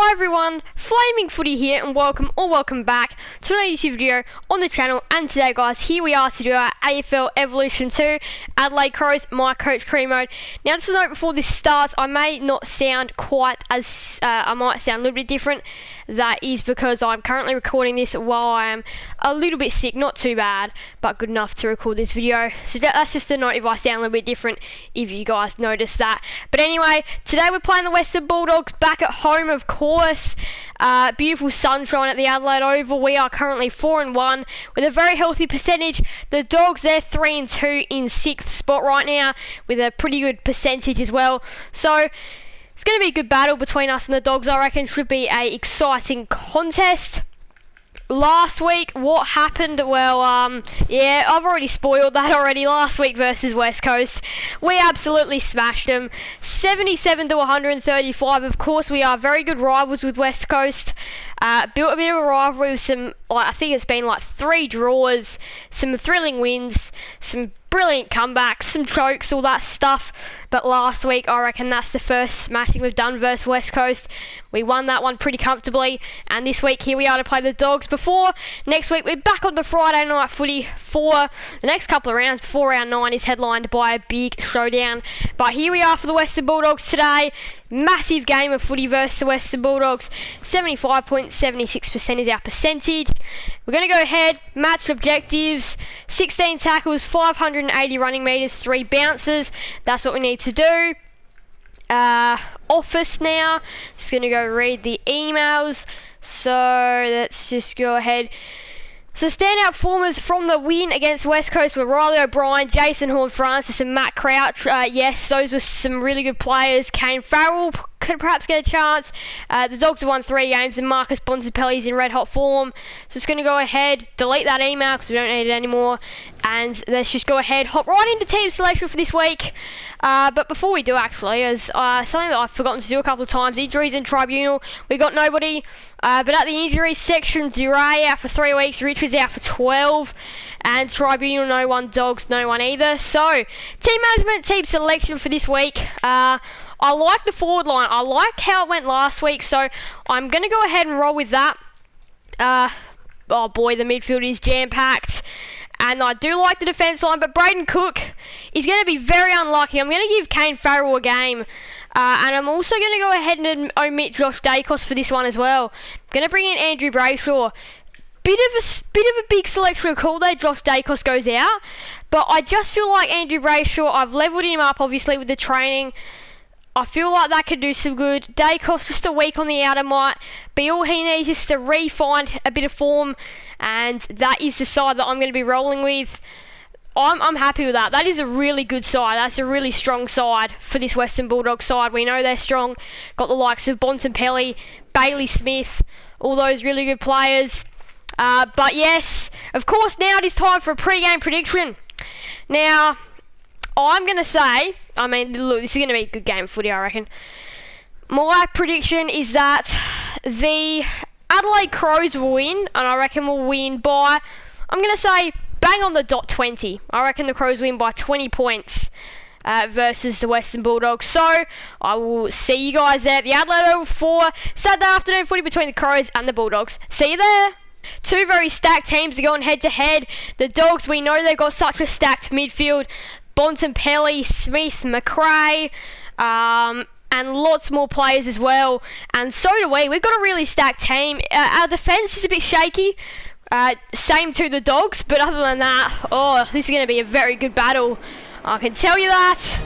Hi everyone, Flaming Footy here and welcome back to another YouTube video on the channel. And today guys, here we are to do our AFL Evolution 2 Adelaide Crows My Coach Career Mode. Now just a note before this starts, I may not sound quite as, I might sound a little bit different. That is because I'm currently recording this while I am a little bit sick, not too bad, but good enough to record this video. So that's just a note if I sound a little bit different, if you guys notice that. But anyway, today we're playing the Western Bulldogs back at home, of course. Beautiful sunshine at the Adelaide Oval. We are currently 4-1 with a very healthy percentage. The Dogs, they're 3-2 in 6th spot right now with a pretty good percentage as well. So it's going to be a good battle between us and the Dogs. I reckon should be a exciting contest. Last week, what happened? Well, yeah, I've already spoiled that already. Last week versus West Coast, we absolutely smashed them, 77 to 135. Of course, we are very good rivals with West Coast. Built a bit of a rivalry with some, I think it's been like 3 draws, some thrilling wins, some brilliant comebacks, some chokes, all that stuff. But last week, I reckon that's the first smashing we've done versus West Coast. We won that one pretty comfortably, and this week here we are to play the Dogs. Before next week, we're back on the Friday night footy for the next couple of rounds before round 9 is headlined by a big showdown. But here we are for the Western Bulldogs today. Massive game of footy versus the Western Bulldogs. 75.76% is our percentage. We're going to go ahead, match objectives, 16 tackles, 580 running metres, 3 bounces. That's what we need to do. Office now. Just going to go read the emails. So let's just go ahead. So standout performers from the win against West Coast were Riley O'Brien, Jason Horne-Francis and Matt Crouch. Yes, those were some really good players. Kane Farrell could perhaps get a chance. The Dogs have won 3 games and Marcus Bontempelli's in red hot form. So just going to go ahead, delete that email because we don't need it anymore. And let's just go ahead, hop right into team selection for this week. But before we do actually, as something that I've forgotten to do a couple of times, injuries in tribunal, we got nobody. But at the injuries section, Duray out for 3 weeks, Richards out for 12, and tribunal no one, Dogs no one either. So, team management, team selection for this week. I like the forward line. I like how it went last week, so I'm going to go ahead and roll with that. Oh boy, the midfield is jam-packed. And I do like the defence line, but Braden Cook is going to be very unlucky. I'm going to give Kane Farrell a game. And I'm also going to go ahead and omit Josh Dacos for this one as well. I'm going to bring in Andrew Brayshaw. Bit of a big selection call there. Josh Dacos goes out. But I just feel like Andrew Brayshaw, I've levelled him up obviously with the training. I feel like that could do some good. Dacos just a week on the outer might be all he needs just to re-find a bit of form. And that is the side that I'm going to be rolling with. I'm happy with that. That is a really good side. That's a really strong side for this Western Bulldogs side. We know they're strong. Got the likes of Bontempelli, Bailey Smith, all those really good players. But yes, of course, now it is time for a pre-game prediction. Now, I'm going to say, I mean, look, this is going to be a good game of footy, I reckon. My prediction is that the Adelaide Crows will win, and I reckon we'll win by, I'm going to say, bang on the dot 20. I reckon the Crows win by 20 points versus the Western Bulldogs. So, I will see you guys there at the Adelaide Oval for Saturday afternoon footy between the Crows and the Bulldogs. See you there. 2 very stacked teams are going head-to-head. The Dogs, we know they've got such a stacked midfield. Bontempelli, Smith, McRae, and lots more players as well. And so do we. We've got a really stacked team. Our defence is a bit shaky. Same to the Dogs, but other than that, oh, this is going to be a very good battle. I can tell you that.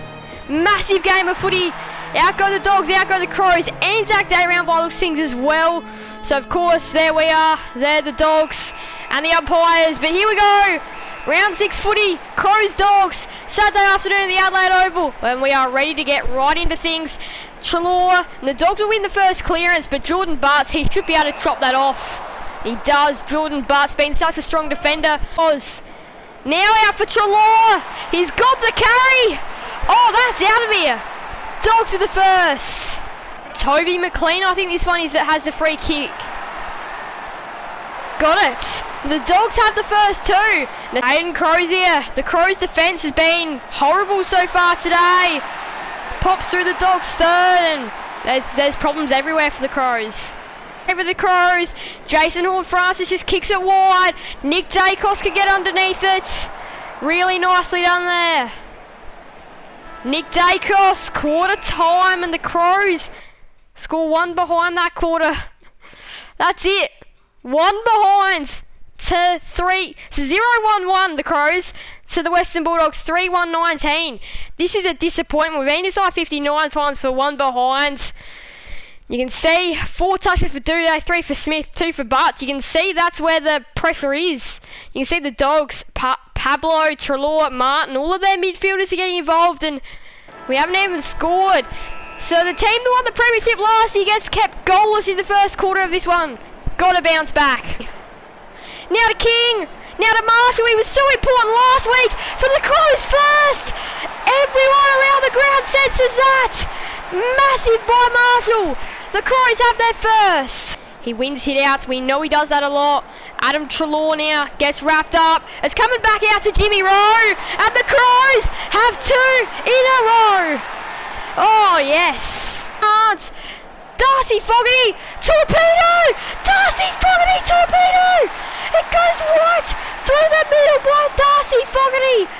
Massive game of footy. Out go the Dogs, out go the Crows. Anzac Day round by those things as well. So of course, there we are. They're the Dogs and the umpires. But here we go. Round 6 footy, Crows Dogs, Saturday afternoon at the Adelaide Oval, and we are ready to get right into things. Treloar, and the Dogs will win the first clearance, but Jordan Bartz, he should be able to chop that off. He does. Jordan Bartz, been such a strong defender. Now out for Treloar. He's got the carry. Oh, that's out of here. Dogs with the first. Toby McLean, I think this one is that has the free kick. Got it. The Dogs have the first 2. Aiden Crozier. The Crows' defence has been horrible so far today. Pops through the Dogs' third and There's problems everywhere for the Crows. Over the Crows, Jason Horn-Francis just kicks it wide. Nick Dacos can get underneath it. Really nicely done there. Nick Dacos, quarter time, and the Crows score one behind that quarter. That's it. One behind to 3, 0-1-1 the Crows to the Western Bulldogs 3-1-19. This is a disappointment. We've been inside 59 times for one behind. You can see 4 touches for Duday, 3 for Smith, 2 for Butt. You can see that's where the pressure is. You can see the Dogs, Pablo, Treloar, Martin, all of their midfielders are getting involved, and we haven't even scored. So the team that won the premiership last year gets kept goalless in the first quarter of this one. Got to bounce back. Now to King. Now to Marshall. He was so important last week for the Crows first. Everyone around the ground senses that. Massive by Marshall. The Crows have their first. He wins hit outs. We know he does that a lot. Adam Treloar now gets wrapped up. It's coming back out to Jimmy Rowe. And the Crows have 2 in a row. Oh, yes. Darcy Fogarty, torpedo! Darcy Fogarty, torpedo! It goes right through the middle by Darcy Fogarty.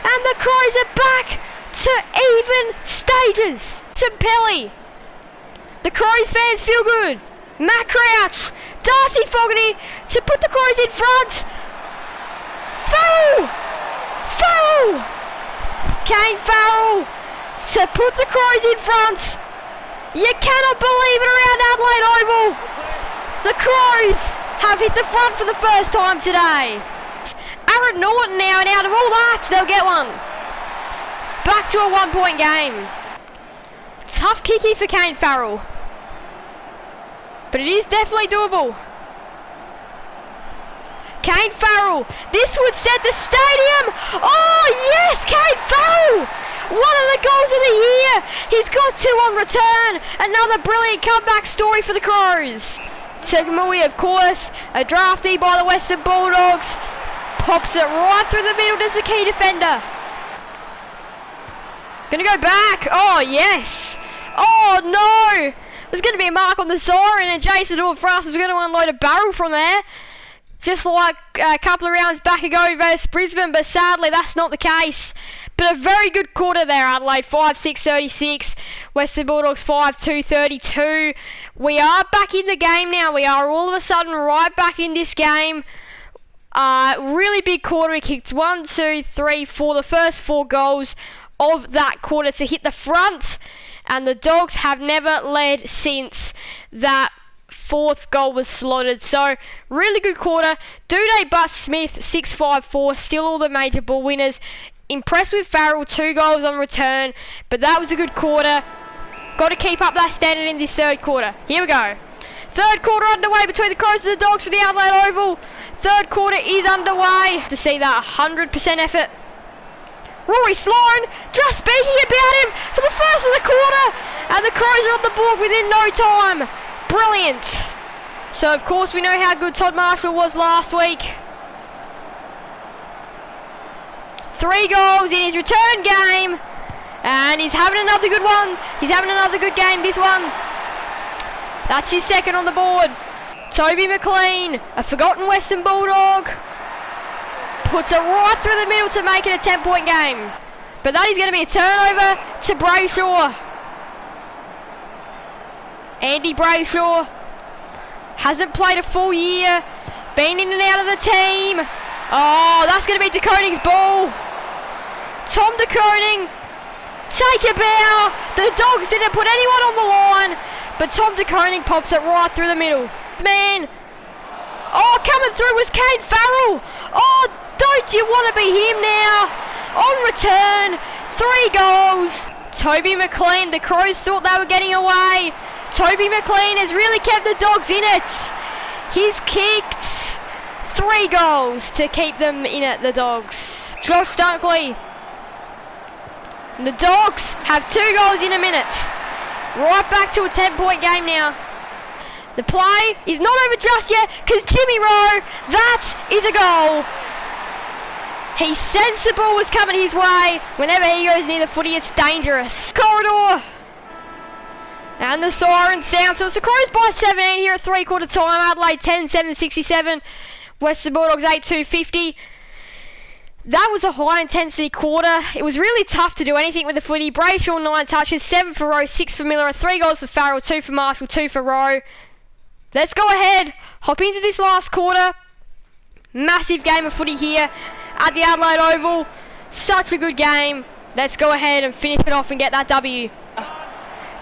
And the Crows are back to even stages. Pelly. The Crows fans feel good. Matt Crouch. Darcy Fogarty to put the Crows in front. Farrell. Farrell. Kane Farrell to put the Crows in front. You cannot believe it around Adelaide Oval. The Crows have hit the front for the first time today. Aaron Norton now, and out of all that, they'll get one. Back to a 1-point game. Tough kicky for Kane Farrell. But it is definitely doable. Kane Farrell. This would set the stadium. Oh, yes, Kane Farrell. One of the goals of the year. He's got 2 on return. Another brilliant comeback story for the Crows. Tegamui, of course, a draftee by the Western Bulldogs. Pops it right through the middle as the key defender. Gonna go back. Oh, yes. Oh, no. There's going to be a mark on the siren, and Jason Horn-Francis was going to unload a barrel from there. Just like a couple of rounds back ago versus Brisbane, but sadly that's not the case. But a very good quarter there, Adelaide. 5-6-36. Western Bulldogs 5-2-32. We are back in the game now. We are all of a sudden right back in this game. Really big quarter. We kicked 1, 2, 3, 4. The first 4 goals of that quarter to hit the front. And the Dogs have never led since that 4th goal was slotted. So, really good quarter. Duday, Butt, Smith, 6-5-4. Still all the major ball winners. Impressed with Farrell, 2 goals on return. But that was a good quarter. Got to keep up that standard in this 3rd quarter. Here we go. 3rd quarter underway between the Crows and the Dogs for the Adelaide Oval. 3rd quarter is underway. To see that 100% effort. Rory Sloan just speaking about him for the first of the quarter, and the Crows are on the board within no time. Brilliant. So of course we know how good Todd Marshall was last week. 3 goals in his return game, and he's having another good one. He's having another good game, this one. That's his 2nd on the board. Toby McLean, a forgotten Western Bulldog, puts it right through the middle to make it a 10-point game. But that is going to be a turnover to Brayshaw. Andy Brayshaw hasn't played a full year, been in and out of the team. Oh, that's going to be De Koning's ball. Tom De Koning, take a bow. The Dogs didn't put anyone on the line, but Tom De Koning pops it right through the middle. Man. Oh, coming through was Kane Farrell. Oh, don't you want to be him now? On return, 3 goals. Toby McLean, the Crows thought they were getting away. Toby McLean has really kept the Dogs in it. He's kicked 3 goals to keep them in it, the Dogs. Josh Dunkley. The Dogs have 2 goals in a minute. Right back to a 10-point game now. The play is not over just yet because Jimmy Rowe, that is a goal. He sensed the ball was coming his way. Whenever he goes near the footy, it's dangerous. Corridor. And the siren sound. So it's the Crows by 17 here at 3/4 time. Adelaide 10-7-67. Western Bulldogs 8-2-50. That was a high intensity quarter. It was really tough to do anything with the footy. Brayshaw 9 touches, 7 for Rowe, 6 for Miller, 3 goals for Farrell, 2 for Marshall, 2 for Rowe. Let's go ahead, hop into this last quarter. Massive game of footy here at the Adelaide Oval. Such a good game. Let's go ahead and finish it off and get that W.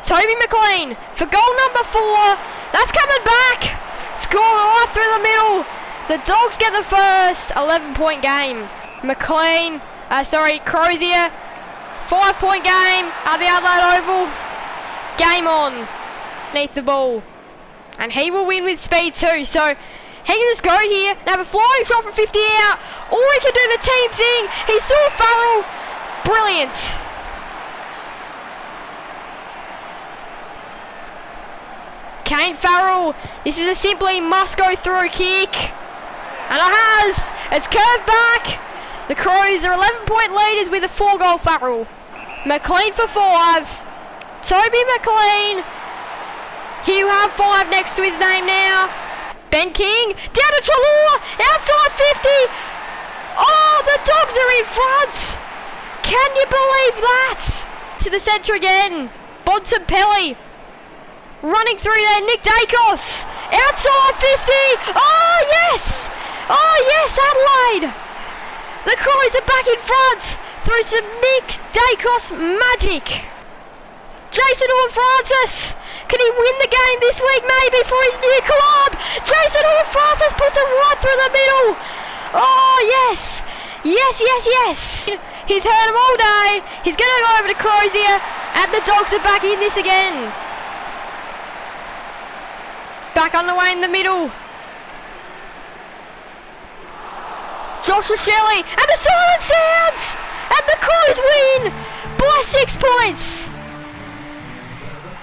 Toby McLean for goal number 4. That's coming back. Score right through the middle. The Dogs get the first 11-point game. Crozier, 5-point game at the Adelaide Oval. Game on, beneath the ball. And he will win with speed too, so he can just go here and have a flying shot from 50 out, or he can do the team thing. He saw Farrell, brilliant. Kane Farrell, this is a simply must go through kick. And it has, it's curved back. The Crows are 11-point leaders with a 4-goal Farrell. McLean for 5. Toby McLean. He'll have 5 next to his name now. Ben King, down to Treloar, outside 50. Oh, the Dogs are in front. Can you believe that? To the centre again. Bontempelli. Running through there, Nick Dacos. Outside 50. Oh, yes. Oh, yes, Adelaide. The Crows are back in front through some Nick Dacos magic. Jason Horne-Francis. Can he win the game this week maybe for his new club? Jason Horne-Francis puts it right through the middle. Oh, yes. Yes, yes, yes. He's heard him all day. He's going to go over to Crozier. And the Dogs are back in this again. Back on the way in the middle. Joshua Shelley, and the siren sounds, and the Crows win by 6 points.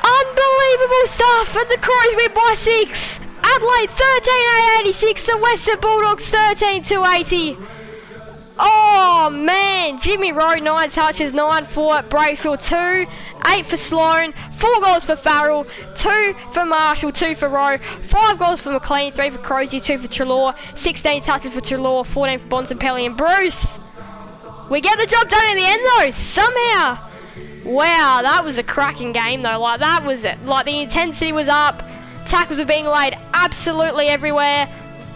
Unbelievable stuff, and the Crows win by 6. Adelaide 13-8-86, the Western Bulldogs 13-2-80. Oh man, Jimmy Rowe 9 touches, 9 for Brayshaw, 2, 8 for Sloan, 4 goals for Farrell, 2 for Marshall, 2 for Rowe, 5 goals for McLean, 3 for Crozier, 2 for Treloar, 16 touches for Treloar, 14 for Bontempelli and Bruce. We get the job done in the end though, somehow. Wow, that was a cracking game though. Like that was it. Like the intensity was up, tackles were being laid absolutely everywhere.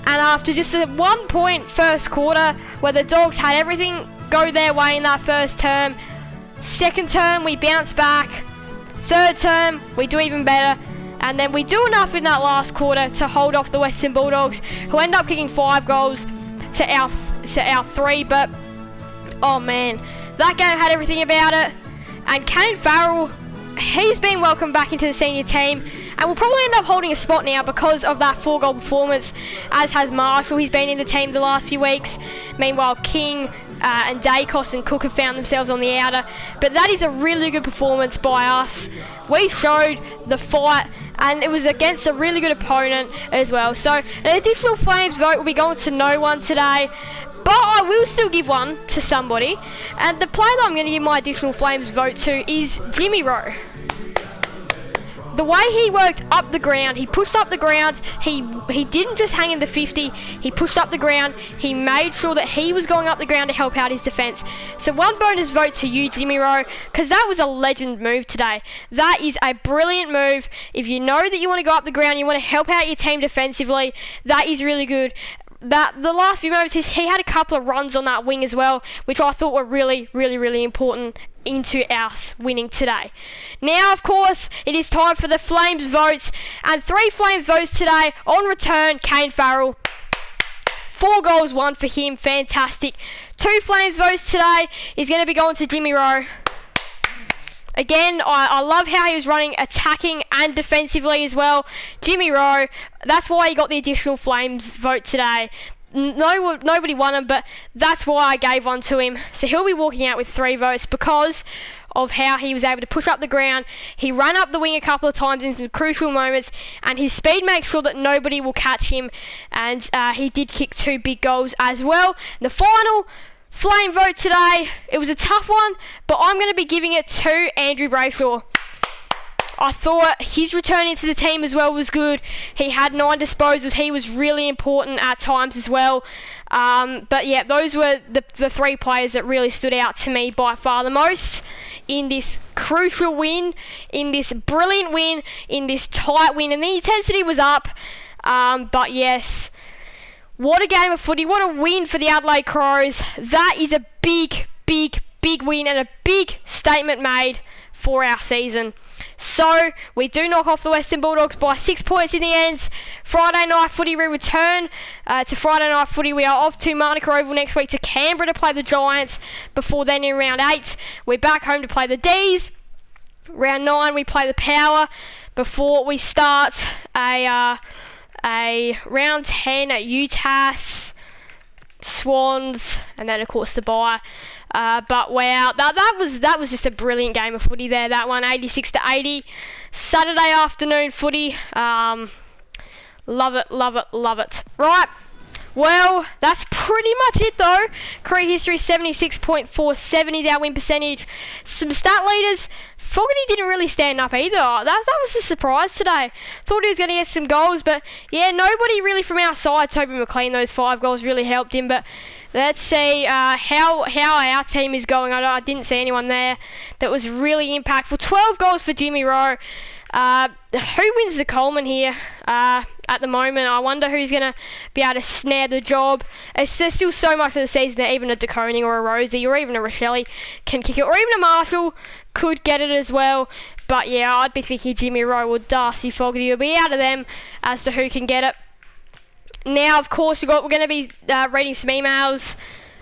And after just a 1-point first quarter where the Dogs had everything go their way in that first term, second term we bounce back, third term we do even better, and then we do enough in that last quarter to hold off the Western Bulldogs, who end up kicking 5 goals to our 3. But oh man, that game had everything about it. And Kane Farrell, he's been welcomed back into the senior team, and will probably end up holding a spot now because of that 4-goal performance, as has Marshall. He's been in the team the last few weeks. Meanwhile, King and Dacos and Cook have found themselves on the outer. But that is a really good performance by us. We showed the fight, and it was against a really good opponent as well. So an additional Flames vote will be going to no one today, but I will still give one to somebody. And the player that I'm going to give my additional Flames vote to is Jimmy Rowe. The way he worked up the ground, he pushed up the grounds, he didn't just hang in the 50, he pushed up the ground, he made sure that he was going up the ground to help out his defence. So one bonus vote to you, Jimmy Rowe, because that was a legend move today. That is a brilliant move. If you know that you want to go up the ground, you want to help out your team defensively, that is really good. That the last few moments, he had a couple of runs on that wing as well, which I thought were really, really, really important into us winning today. Now, of course, it is time for the Flames votes, and 3 Flames votes today. On return, Kane Farrell. 4 goals, 1 for him, fantastic. 2 Flames votes today is going to be going to Jimmy Rowe. Again, I love how he was running attacking and defensively as well. Jimmy Rowe, that's why he got the additional Flames vote today. Nobody won him, but that's why I gave one to him. So he'll be walking out with 3 votes because of how he was able to push up the ground. He ran up the wing a couple of times in some crucial moments, and his speed makes sure that nobody will catch him. And he did kick 2 big goals as well. The final Flame vote today, it was a tough one, but I'm going to be giving it to Andrew Brayshaw. I thought his return into the team as well was good. He had 9 disposals. He was really important at times as well. But yeah, those were the 3 players that really stood out to me by far the most in this crucial win, in this brilliant win, in this tight win. And the intensity was up. But yes, what a game of footy. What a win for the Adelaide Crows. That is a big, big, big win and a big statement made for our season. So, we do knock off the Western Bulldogs by 6 points in the end. Friday night footy, we return to Friday night footy. We are off to Monica Oval next week to Canberra to play the Giants. Before then, in round 8, we're back home to play the D's. Round 9, we play the Power before we start a round 10 at UTAS, Swans, and then of course the bye. But wow, that was just a brilliant game of footy there. That one, 86-80. Saturday afternoon footy. Love it, love it, love it. Right. Well, that's pretty much it though. Career history 76.47 is our win percentage. Some stat leaders. Fogarty didn't really stand up either. That was a surprise today. Thought he was going to get some goals, but yeah, nobody really from our side. Toby McLean, those 5 goals really helped him. But let's see how our team is going. I didn't see anyone there that was really impactful. 12 goals for Jimmy Rowe. Who wins the Coleman here at the moment? I wonder who's going to be able to snare the job. There's still so much of the season that even a De Koning or a Rosie or even a Rochelle can kick it. Or even a Marshall could get it as well. But yeah, I'd be thinking Jimmy Rowe or Darcy Fogarty will be out of them as to who can get it. Now, of course, we're going to be reading some emails.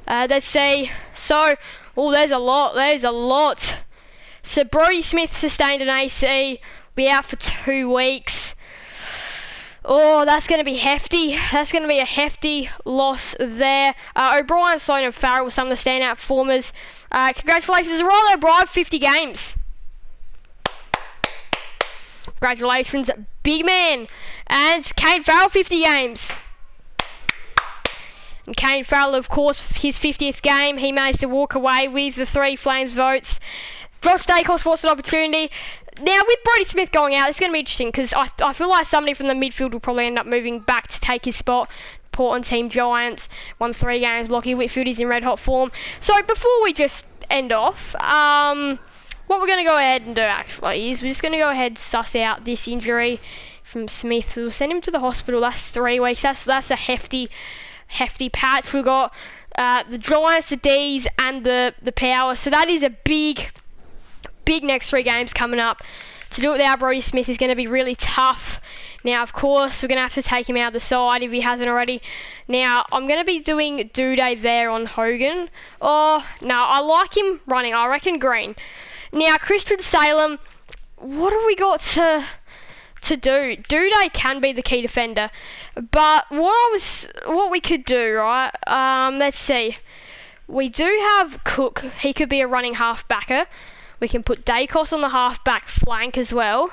Let's see. So, there's a lot. So, Brodie Smith sustained an AC. Be out for 2 weeks. Oh, that's going to be hefty. That's going to be a hefty loss there. O'Brien, Sloan and Farrell were some of the standout performers. Congratulations, Riley O'Brien, 50 games. Congratulations, big man. And Kane Farrell, 50 games. And Kane Farrell, of course, his 50th game, he managed to walk away with the 3 Flames votes. Josh Dacos lost an opportunity. Now, with Brodie Smith going out, it's going to be interesting because I feel like somebody from the midfield will probably end up moving back to take his spot. Portland Team Giants won 3 games. Lockie Whitfield is in red hot form. So before we just end off, what we're going to go ahead and do actually is we're just going to go ahead and suss out this injury from Smith. So we'll send him to the hospital. That's 3 weeks. That's a hefty patch. We've got the Giants, the D's, and the Power. So that is a big next 3 games coming up. To do it without Brodie Smith is going to be really tough. Now, of course, we're going to have to take him out of the side if he hasn't already. Now, I'm going to be doing Day there on Hogan. Oh, no, I like him running. I reckon Green. Now, Christian Salem, what have we got to do? Day can be the key defender. But what we could do, right? Let's see. We do have Cook. He could be a running half-backer. We can put Dacos on the half-back flank as well.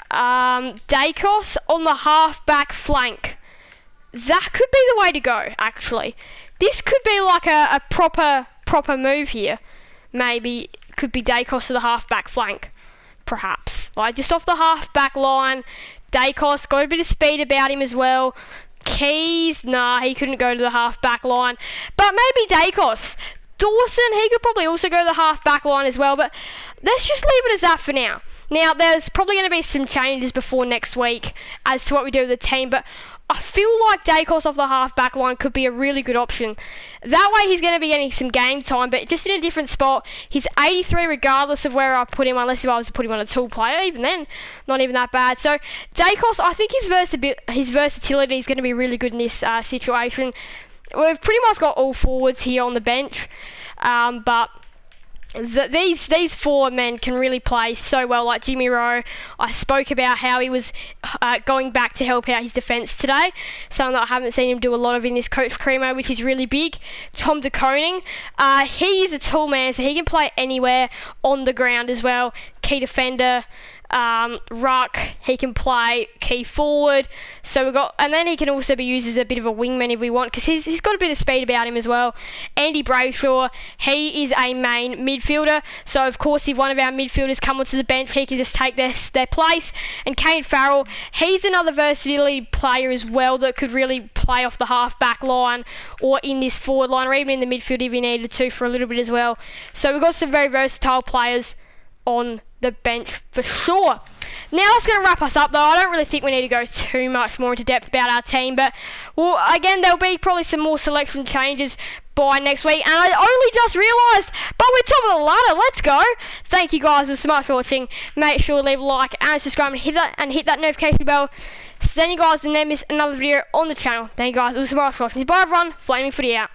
Dacos on the half-back flank. That could be the way to go, actually. This could be like a proper move here. Maybe could be Dacos to the half-back flank, perhaps. Like just off the half-back line. Dacos got a bit of speed about him as well. Keys, nah, he couldn't go to the half-back line. But maybe Dacos. Dawson, he could probably also go to the half-back line as well, but let's just leave it as that for now. Now, there's probably going to be some changes before next week as to what we do with the team, but I feel like Dacos off the half-back line could be a really good option. That way he's going to be getting some game time, but just in a different spot. He's 83 regardless of where I put him, unless if I was to put him on a tool player. Even then, not even that bad. So, Dacos, I think his versatility is going to be really good in this situation. We've pretty much got all forwards here on the bench, but these 4 men can really play so well. Like Jimmy Rowe, I spoke about how he was going back to help out his defence today, something that I haven't seen him do a lot of in this Coach Cremo, which is really big. Tom De Koning, he is a tall man, so he can play anywhere on the ground as well. Key defender. ruck. He can play key forward. So and then he can also be used as a bit of a wingman if we want, because he's got a bit of speed about him as well. Andy Brayshaw, he is a main midfielder. So of course, if one of our midfielders come onto the bench, he can just take their place. And Kane Farrell, he's another versatility player as well that could really play off the half-back line or in this forward line, or even in the midfield if he needed to for a little bit as well. So we've got some very versatile players on the bench for sure. Now that's going to wrap us up though. I don't really think we need to go too much more into depth about our team, but well, again, there'll be probably some more selection changes by next week, and I only just realised, but we're top of the ladder. Let's go. Thank you guys so much for watching. Make sure to leave a like and subscribe and hit that notification bell so then you guys will never miss another video on the channel. Thank you guys so much for watching. Bye everyone. Flaming Footy out.